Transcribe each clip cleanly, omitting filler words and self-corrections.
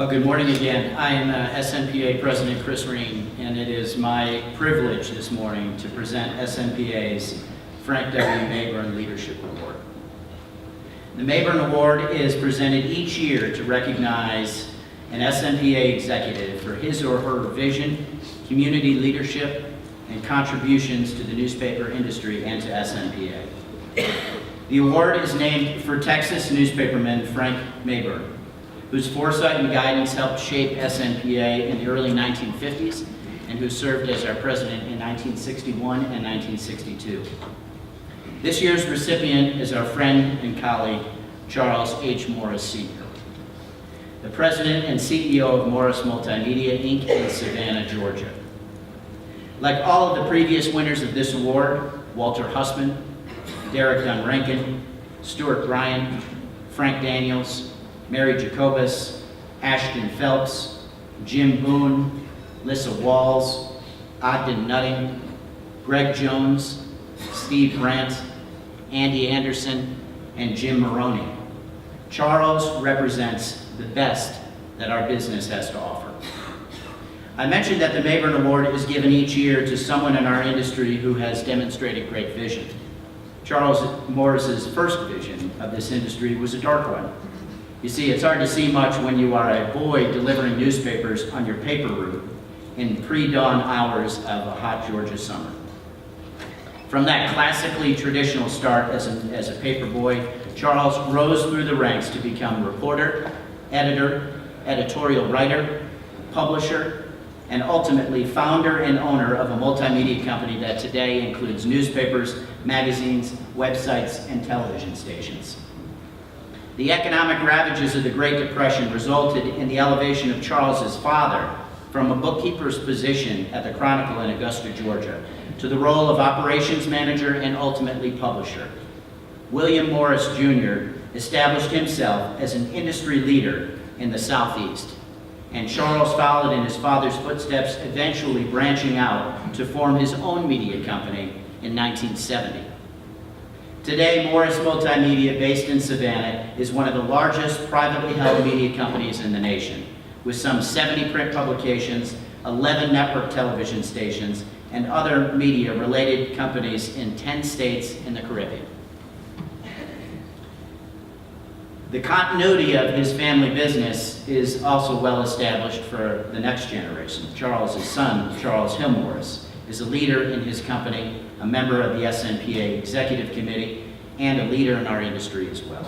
Well, good morning again. I am SNPA President Chris Reen, and it is my privilege this morning to present SNPA's Frank W. Mayborn Leadership Award. The Mayborn Award is presented each year to recognize an SNPA executive for his or her vision, community leadership, and contributions to the newspaper industry and to SNPA. The award is named for Texas newspaperman Frank Mayborn, whose foresight and guidance helped shape SNPA in the early 1950s and who served as our president in 1961 and 1962. This year's recipient is our friend and colleague, Charles H. Morris, Sr., the president and CEO of Morris Multimedia, Inc. in Savannah, Georgia. Like all of the previous winners of this award, Walter Hussman, Derek Dunn Rankin, Stuart Bryan, Frank Daniels, Mary Jacobus, Ashton Phelps, Jim Boone, Lissa Walls, Ogden Nutting, Greg Jones, Steve Brandt, Andy Anderson, and Jim Maroney. Charles represents the best that our business has to offer. I mentioned that the Mayborn Award is given each year to someone in our industry who has demonstrated great vision. Charles Morris's first vision of this industry was a dark one. You see, it's hard to see much when you are a boy delivering newspapers on your paper route in pre-dawn hours of a hot Georgia summer. From that classically traditional start as a paper boy, Charles rose through the ranks to become reporter, editor, editorial writer, publisher, and ultimately founder and owner of a multimedia company that today includes newspapers, magazines, websites, and television stations. The economic ravages of the Great Depression resulted in the elevation of Charles's father from a bookkeeper's position at the Chronicle in Augusta, Georgia, to the role of operations manager and ultimately publisher. William Morris, Jr. established himself as an industry leader in the Southeast, and Charles followed in his father's footsteps, eventually branching out to form his own media company in 1970. Today, Morris Multimedia, based in Savannah, is one of the largest privately held media companies in the nation, with some 70 print publications, 11 network television stations, and other media-related companies in 10 states in the Caribbean. The continuity of his family business is also well established for the next generation. Charles's son, Charles Hill Morris, is a leader in his company, a member of the SNPA Executive Committee, and a leader in our industry as well.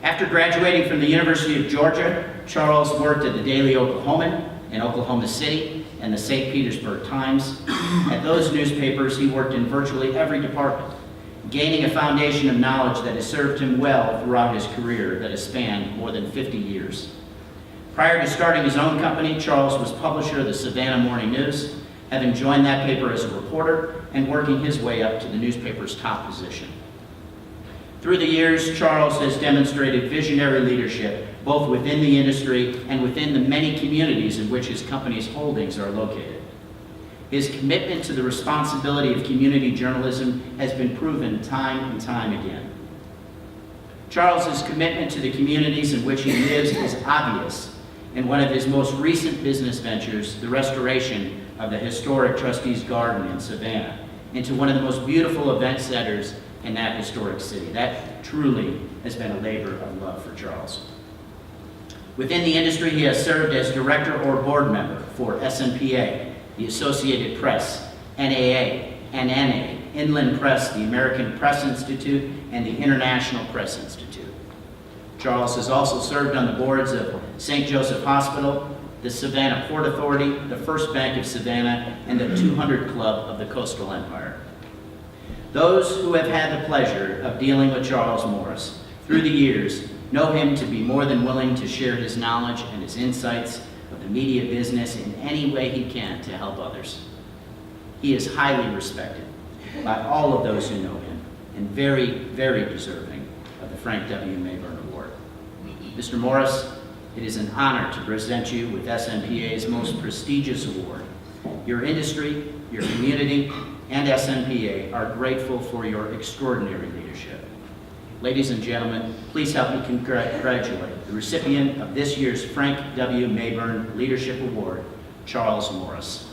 After graduating from the University of Georgia, Charles worked at the Daily Oklahoman in Oklahoma City and the St. Petersburg Times. At those newspapers, he worked in virtually every department, gaining a foundation of knowledge that has served him well throughout his career that has spanned more than 50 years. Prior to starting his own company, Charles was publisher of the Savannah Morning News, having joined that paper as a reporter and working his way up to the newspaper's top position. Through the years, Charles has demonstrated visionary leadership, both within the industry and within the many communities in which his company's holdings are located. His commitment to the responsibility of community journalism has been proven time and time again. Charles's commitment to the communities in which he lives is obvious in one of his most recent business ventures, the restoration of the historic Trustees Garden in Savannah into one of the most beautiful event centers in that historic city. That truly has been a labor of love for Charles. Within the industry, he has served as director or board member for SNPA, the Associated Press, NAA, NNA, Inland Press, the American Press Institute, and the International Press Institute. Charles has also served on the boards of St. Joseph Hospital, the Savannah Port Authority, the First Bank of Savannah, and the 200 Club of the Coastal Empire. Those who have had the pleasure of dealing with Charles Morris through the years know him to be more than willing to share his knowledge and his insights of the media business in any way he can to help others. He is highly respected by all of those who know him and very, very deserving of the Frank W. Mayborn Award. Mr. Morris, it is an honor to present you with SNPA's most prestigious award. Your industry, your community, and SNPA are grateful for your extraordinary leadership. Ladies and gentlemen, please help me congratulate the recipient of this year's Frank W. Mayborn Leadership Award, Charles Morris.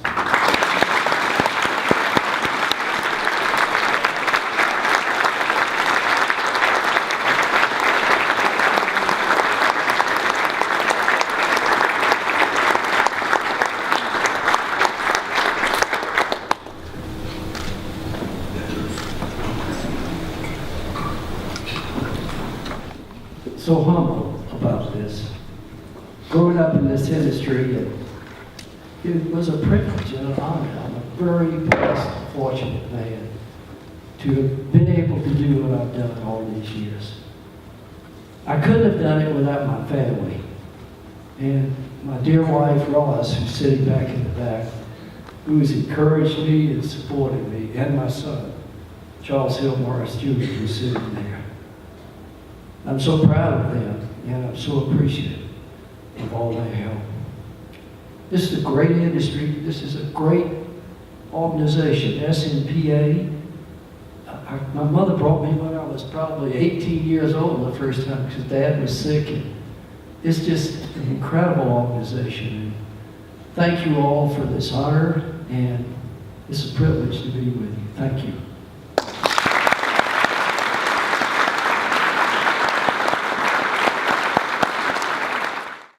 So humble about this. Growing up in this industry, it was a privilege and an honor. I'm a very blessed, fortunate man to have been able to do what I've done all these years. I couldn't have done it without my family. And my dear wife, Ross, who's sitting back in the back, who's encouraged me and supported me, and my son, Charles Hill Morris Jr., who's sitting there. I'm so proud of them, and I'm so appreciative of all their help. This is a great industry. This is a great organization, SNPA. My mother brought me when I was probably 18 years old the first time because Dad was sick. And it's just an incredible organization. And thank you all for this honor, and it's a privilege to be with you. Thank you.